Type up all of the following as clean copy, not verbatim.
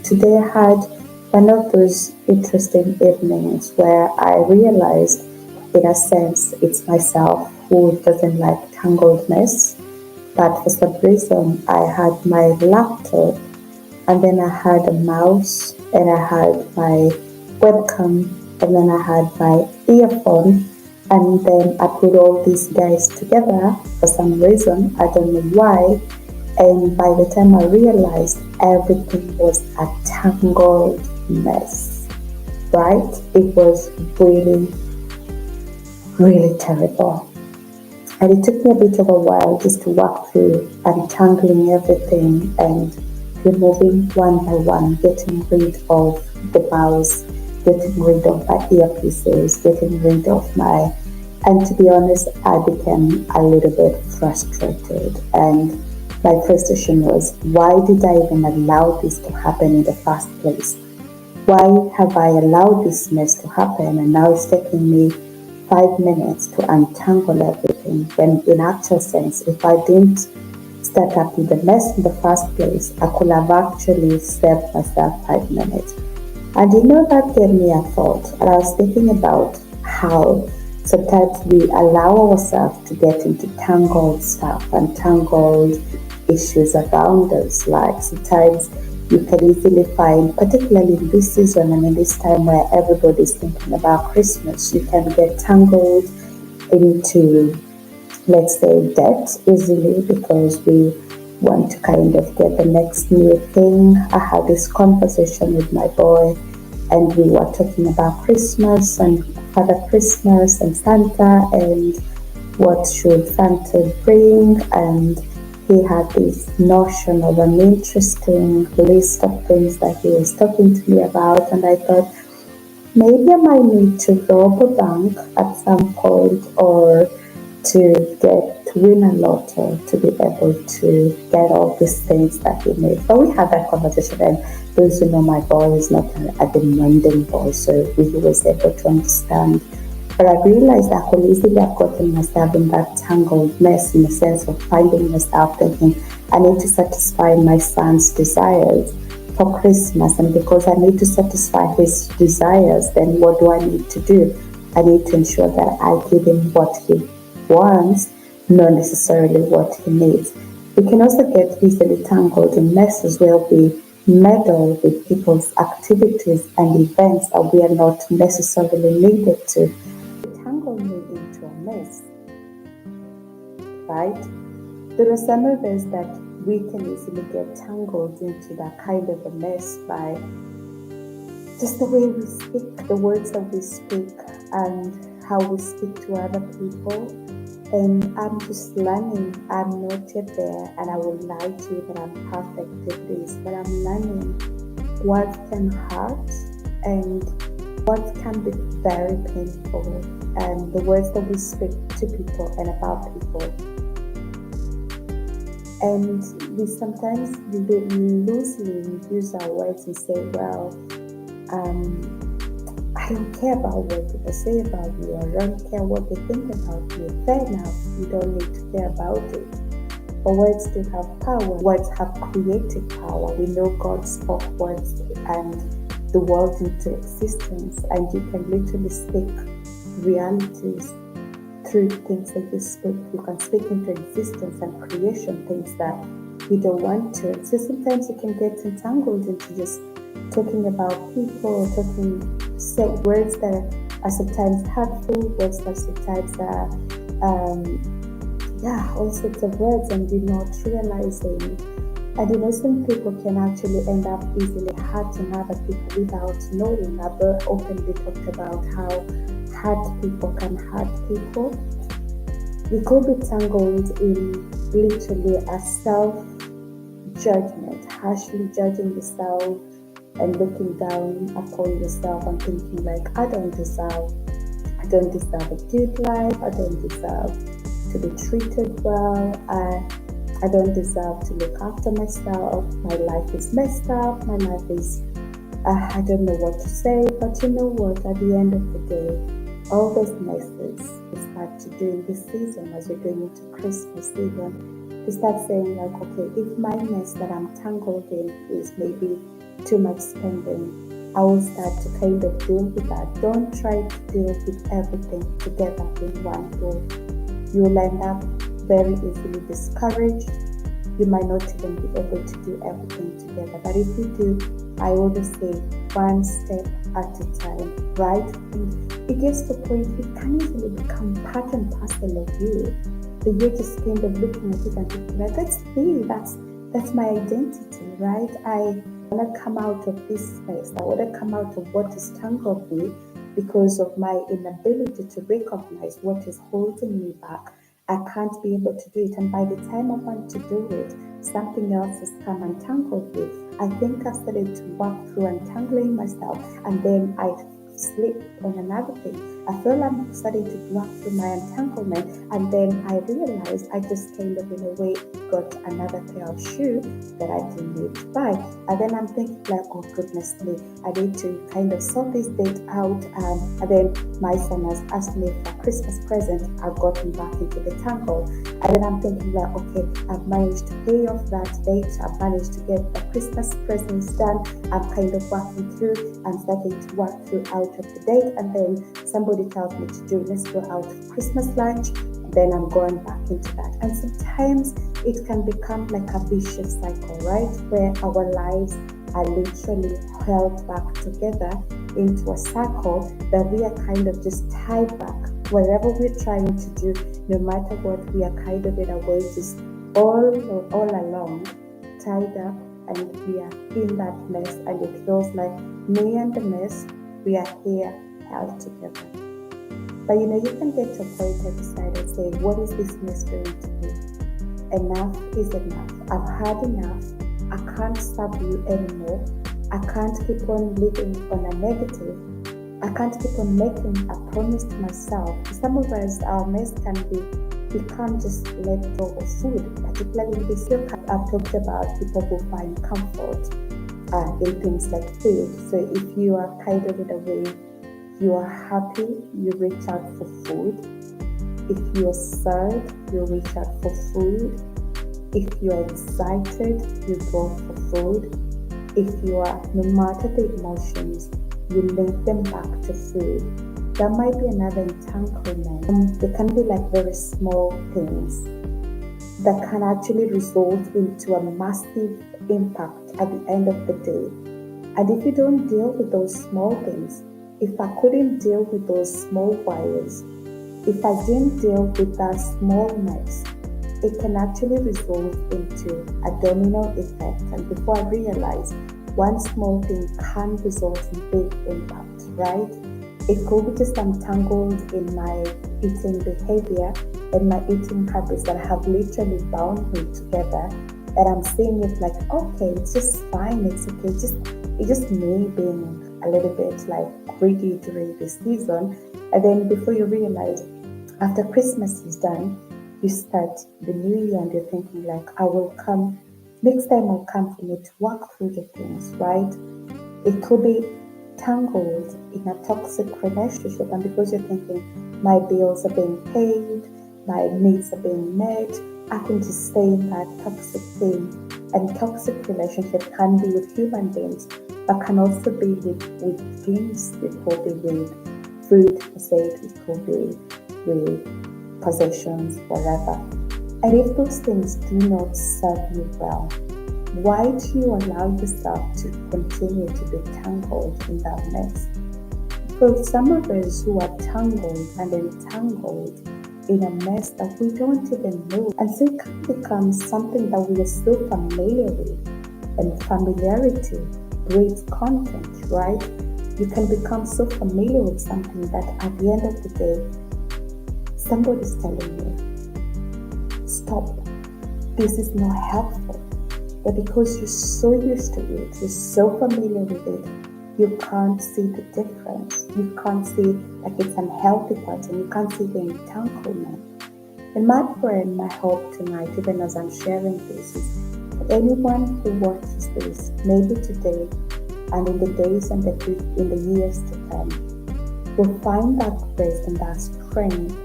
Today I had one of those interesting evenings where I realized, in a sense, it's myself who doesn't like tangled mess. But for some reason, I had my laptop, and then I had a mouse, and I had my webcam, and then I had my earphone, and then I put all these guys together for some reason. I don't know why. And by the time I realized, everything was a tangled mess, right? It was really, really terrible. And it took me a bit of a while just to walk through untangling everything and removing one by one, getting rid of the mouse, getting rid of my earpieces, getting rid of my. And to be honest, I became a little bit frustrated. And my frustration was, why did I even allow this to happen in the first place? Why have I allowed this mess to happen, and now it's taking me 5 minutes to untangle everything, when in actual sense, if I didn't start up with the mess in the first place, I could have actually saved myself 5 minutes. And that gave me a thought. And I was thinking about how sometimes we allow ourselves to get into tangled stuff and tangled issues around us. Like sometimes you can easily find, particularly in this season and in this time where everybody's thinking about Christmas, you can get tangled into, let's say, debt easily because we want to kind of get the next new thing. I had this conversation with my boy, and we were talking about Christmas and Father Christmas and Santa and what should Santa bring, and he had this notion of an interesting list of things that he was talking to me about, and I thought maybe I might need to rob a bank at some point, or to win a lotto to be able to get all these things that he needs. But we had that conversation, and those who know my boy is not a demanding boy, so he was able to understand. But I realized I could easily have gotten myself in that tangled mess, in the sense of finding myself thinking, I need to satisfy my son's desires for Christmas, and because I need to satisfy his desires, then what do I need to do? I need to ensure that I give him what he wants, not necessarily what he needs. We can also get easily tangled in messes where we meddle with people's activities and events that we are not necessarily needed to. Tangle me into a mess, right? There are some of us that we can easily get tangled into that kind of a mess by just the way we speak, the words that we speak, and how we speak to other people. And I'm just learning. I'm not yet there, and I will lie to you that I'm perfect at this, but I'm learning what can hurt and what can be very painful, and the words that we speak to people and about people. And we sometimes loosely use our words and say, well, I don't care about what people say about you, or I don't care what they think about you. Fair enough, you don't need to care about it. But words do have power. Words have creative power. We know God spoke words and the world into existence, and you can literally speak realities through things that you speak. You can speak into existence and creation things that you don't want to. And so sometimes you can get entangled into just talking about people, say words that are sometimes hurtful, words that sometimes are all sorts of words, and you're not realizing. And some people can actually end up easily hurting other people without knowing. I've openly talked about how hurt people can hurt people. You could be tangled in literally a self-judgment, harshly judging yourself and looking down upon yourself and thinking like, I don't deserve a good life, I don't deserve to be treated well, I don't deserve to look after myself, my life is messed up, my life is, I don't know what to say. But you know what, at the end of the day, all those messes we start to do in this season, as we're going into Christmas season, we start saying like, okay, if my mess that I'm tangled in is maybe too much spending, I will start to kind of deal with that. Don't try to deal with everything together in one go. You'll end up very easily discouraged. You might not even be able to do everything together. But if you do, I always say one step at a time, right? And it gets to a point, it can easily become part and parcel of you. So you're just kind of looking at it and thinking, like, that's me, that's my identity, right? I want to come out of this space. I want to come out of what is tangled me because of my inability to recognize what is holding me back. I can't be able to do it. And by the time I want to do it, something else has come and tangled me. I think I started to walk through untangling myself, and then I slip on another thing. I feel I'm starting to walk through my entanglement, and then I realized I just kind of in a way got another pair of shoes that I didn't need to buy. And then I'm thinking like, oh goodness me, I need to kind of sort this date out. And then my son has asked me for a Christmas present. I've gotten back into the tangle. And then I'm thinking like, okay, I've managed to pay off that date. I've managed to get the Christmas presents done. I'm kind of walking through. I'm starting to walk through out of the date. And then somebody tells me to do, let's go out for Christmas lunch. Then I'm going back into that. And sometimes it can become like a vicious cycle, right? Where our lives are literally held back together into a circle that we are kind of just tied back. Whatever we're trying to do, no matter what, we are kind of in a way just all along tied up, and we are in that mess, and it feels like me and the mess, we are here held together. But you can get to a point and decide and say, what is this mess going to be? Enough is enough. I've had enough. I can't serve you anymore. I can't keep on living on a negative. I can't keep on making a promise to myself. Some of us, our mess can become just leftover of food, particularly in this year. I've talked about people who find comfort in things like food. So if you are kind of in a way, you are happy, you reach out for food. If you're sad, you reach out for food. If you're excited, you go for food. If you are, no matter the emotions, you link them back to food. That might be another entanglement. They can be like very small things that can actually result into a massive impact at the end of the day. And if you don't deal with those small things, if I couldn't deal with those small wires, if I didn't deal with that small mess, it can actually result into a domino effect. And before I realize, one small thing can result in big impact, right? It could be just entangled in my eating behavior and my eating habits that have literally bound me together. And I'm seeing it like, okay, it's just fine, it's okay, it's just me being a little bit like greedy during this season. And then before you realize, after Christmas is done, you start the new year and you're thinking like, I will come, next time I'll come for me to walk through the things, right? It could be tangled in a toxic relationship, and because you're thinking, my bills are being paid, my needs are being met, I can just stay in that toxic thing. And toxic relationship can be with human beings, but can also be with things. It could be with food, it could be with possessions, whatever. And if those things do not serve you well, why do you allow yourself to continue to be tangled in that mess? Because some of us who are tangled and entangled in a mess that we don't even know, and so it can become something that we are so familiar with, and familiarity breeds content, right? You can become so familiar with something that at the end of the day, somebody's telling you, stop, this is not helpful. But because you're so used to it, you're so familiar with it, you can't see the difference. You can't see like it's unhealthy part, and you can't see the entanglement. And my prayer and my hope tonight, even as I'm sharing this, is that anyone who watches this, maybe today and in the days and in the years to come, will find that grace and that strength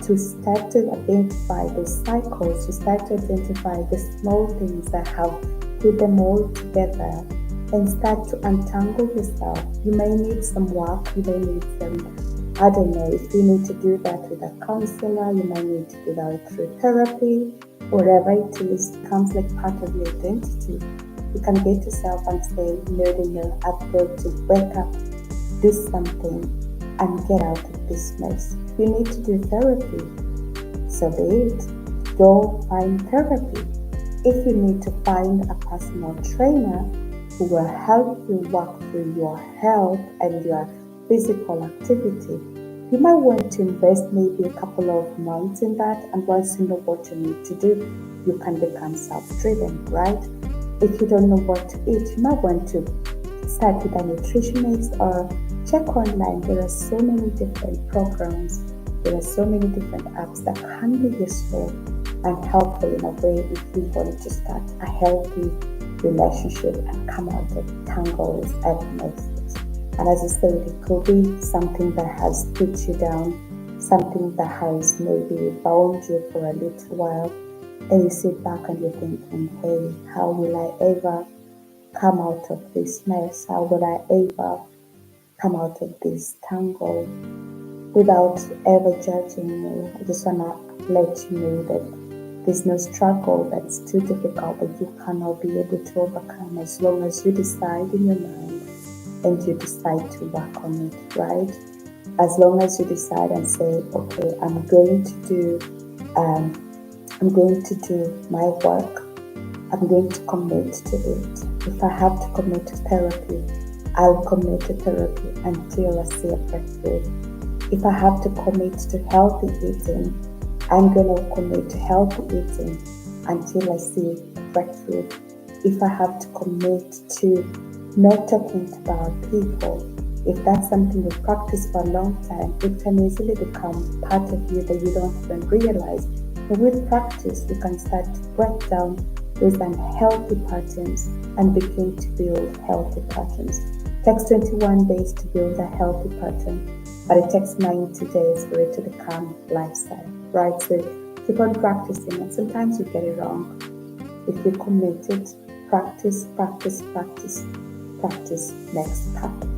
to start to identify those cycles, to start to identify the small things that have put them all together and start to untangle yourself. You may need some work, you may need some, I don't know, if you need to do that with a counselor, you might need to do that through therapy, whatever it is, becomes like part of your identity. You can get yourself and say, no, I've got to wake up, do something, and get out of this mess. If you need to do therapy, so be it. Go find therapy. If you need to find a personal trainer who will help you walk through your health and your physical activity, you might want to invest maybe a couple of months in that, and once you know what you need to do, you can become self-driven, right? If you don't know what to eat, you might want to start with a nutritionist or check online. There are so many different programs, there are so many different apps that can be useful and helpful in a way if you want to start a healthy relationship and come out of tangles and messes. And as I said, it could be something that has put you down, something that has maybe bound you for a little while, and you sit back and you're thinking, hey, how will I ever come out of this mess? How will I ever come out of this tangle? Without ever judging you, I just want to let you know that there's no struggle that's too difficult that you cannot be able to overcome, as long as you decide in your mind and you decide to work on it, right? As long as you decide and say, okay, I'm going to do my work. I'm going to commit to it. If I have to commit to therapy, I'll commit to therapy until I see a breakthrough. If I have to commit to healthy eating, I'm going to commit to healthy eating until I see a breakthrough. If I have to commit to not talking to bad people, if that's something you practice for a long time, it can easily become part of you that you don't even realize. But with practice, you can start to break down those unhealthy patterns and begin to build healthy patterns. It takes 21 days to build a healthy pattern, but it takes 90 days for it to become lifestyle, right? So keep on practicing, and sometimes you get it wrong. If you commit it, practice makes perfect.